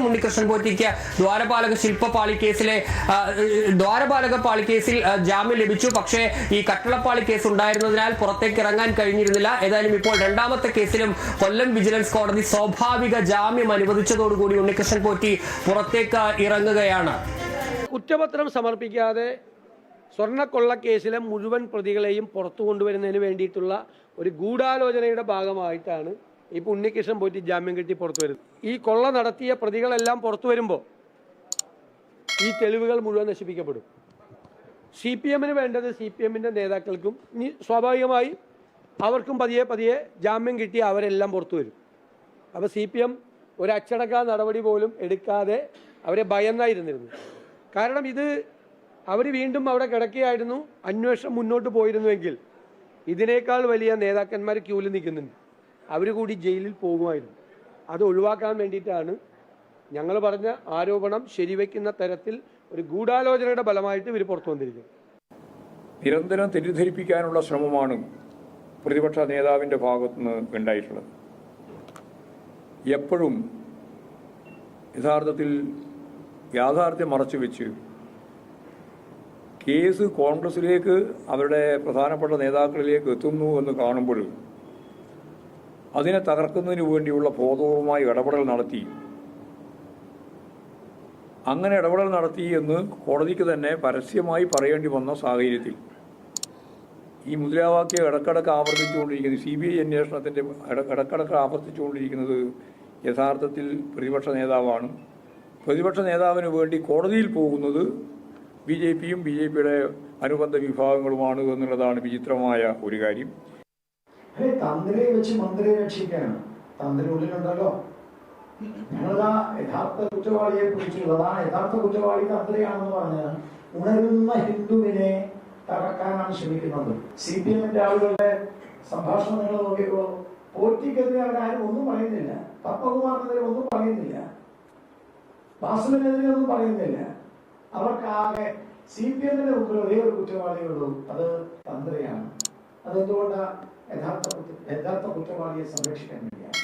ഉണ്ണികൃഷ്ണൻ പോറ്റിക്ക് ദ്വാരപാലക ശില്പപാളി കേസിലെ ദ്വാരപാലക പാളി കേസിൽ ജാമ്യം ലഭിച്ചു. പക്ഷേ ഈ കട്ടളപ്പാളി കേസ് ഉണ്ടായിരുന്നതിനാൽ പുറത്തേക്ക് ഇറങ്ങാൻ കഴിഞ്ഞിരുന്നില്ല. ഏതായാലും ഇപ്പോൾ രണ്ടാമത്തെ കേസിലും കൊല്ലം വിജിലൻസ് കോടതി സ്വാഭാവിക ജാമ്യം അനുവദിച്ചതോടുകൂടി ഉണ്ണികൃഷ്ണൻ പോറ്റി പുറത്തേക്ക് ഇറങ്ങുകയാണ്. കുറ്റപത്രം സമർപ്പിക്കാതെ സ്വർണ്ണക്കൊള്ള കേസിലെ മുഴുവൻ പ്രതികളെയും പുറത്തു കൊണ്ടുവരുന്നതിന് വേണ്ടിയിട്ടുള്ള ഒരു ഗൂഢാലോചനയുടെ ഭാഗമായിട്ടാണ് ഇപ്പോൾ ഉണ്ണികൃഷ്ണൻ പോറ്റി ജാമ്യം കിട്ടി പുറത്തു വരുന്നത്. ഈ കൊള്ള നടത്തിയ പ്രതികളെല്ലാം പുറത്തു വരുമ്പോൾ ഈ തെളിവുകൾ മുഴുവൻ നശിപ്പിക്കപ്പെടും. CPM വേണ്ടത് CPM നേതാക്കൾക്കും സ്വാഭാവികമായി അവർക്കും പതിയെ പതിയെ ജാമ്യം കിട്ടി അവരെല്ലാം പുറത്തു വരും. അപ്പോൾ CPM ഒരു അച്ചടക്ക നടപടി പോലും എടുക്കാതെ അവരെ ഭയന്നായിരുന്നിരുന്നു. കാരണം ഇത് അവർ വീണ്ടും അവിടെ കിടക്കുകയായിരുന്നു. അന്വേഷണം മുന്നോട്ട് പോയിരുന്നുവെങ്കിൽ ഇതിനേക്കാൾ വലിയ നേതാക്കന്മാർ ക്യൂവിൽ നിൽക്കുന്നുണ്ട്. അവർ കൂടി ജയിലിൽ പോകുമായിരുന്നു. അത് ഒഴിവാക്കാൻ വേണ്ടിയിട്ടാണ് ഞങ്ങൾ പറഞ്ഞ ആരോപണം ശരിവെക്കുന്ന തരത്തിൽ ഒരു ഗൂഢാലോചനയുടെ ഫലമായിട്ട് ഇവർ പുറത്തു വന്നിരിക്കുന്നത്. നിരന്തരം തെറ്റിദ്ധരിപ്പിക്കാനുള്ള ശ്രമമാണ് പ്രതിപക്ഷ നേതാവിൻ്റെ ഭാഗത്തുനിന്ന് ഉണ്ടായിട്ടുള്ളത്. എപ്പോഴും യഥാർത്ഥത്തിൽ യാഥാർത്ഥ്യം മറച്ചു വെച്ച് കേസ് കോൺഗ്രസിലേക്ക് അവരുടെ പ്രധാനപ്പെട്ട നേതാക്കളിലേക്ക് എത്തുന്നു എന്ന് കാണുമ്പോൾ അതിനെ തകർക്കുന്നതിന് വേണ്ടിയുള്ള ബോധപൂർവമായ ഇടപെടൽ നടത്തി. അങ്ങനെ ഇടപെടൽ നടത്തി എന്ന് കോടതിക്ക് തന്നെ പരസ്യമായി പറയേണ്ടി വന്ന സാഹചര്യത്തിൽ ഈ മുദ്രാവാക്യം ഇടക്കിടക്ക് ആവർത്തിച്ചുകൊണ്ടിരിക്കുന്നത് CBI അന്വേഷണത്തിൻ്റെ ഇടക്കിടക്ക് ആവർത്തിച്ചുകൊണ്ടിരിക്കുന്നത് യഥാർത്ഥത്തിൽ പ്രതിപക്ഷ നേതാവാണ്. പ്രതിപക്ഷ നേതാവിന് വേണ്ടി കോടതിയിൽ പോകുന്നത് BJPയും BJPയുടെ അനുബന്ധ വിഭാഗങ്ങളുമാണ് എന്നുള്ളതാണ് വിചിത്രമായ ഒരു കാര്യം. തന്ത്രിയെ വെച്ച് മന്ത്രിയെ രക്ഷിക്കാനാണ്. തന്ത്രി ഉള്ളിലുണ്ടല്ലോ. ഞങ്ങളാ യഥാർത്ഥ കുറ്റവാളിയെ കുറിച്ചുള്ളതാണ്. യഥാർത്ഥ കുറ്റവാളി തന്ത്രിയാണെന്ന് പറഞ്ഞ് ഉണരുന്ന ഹിന്ദുവിനെ തകർക്കാനാണ് ശ്രമിക്കുന്നത്. CPM ആളുകളുടെ സംഭാഷണം നിങ്ങൾ നോക്കിയപ്പോൾ പോറ്റിക്കെതിരെ അവരാരും ഒന്നും പറയുന്നില്ല. പത്മകുമാറിനെതിരെ ഒന്നും പറയുന്നില്ല. വാസുവിനെതിരെ ഒന്നും പറയുന്നില്ല. അവർക്കാകെ CPM മുമ്പിൽ ഒരേ ഒരു കുറ്റവാളിയുള്ളൂ, അത് തന്ത്രിയാണ്. അതെന്തുകൊണ്ടാണ് യഥാർത്ഥ കുറ്റവാളിയെ സംരക്ഷിക്കാൻ വേണ്ടിയാണ്.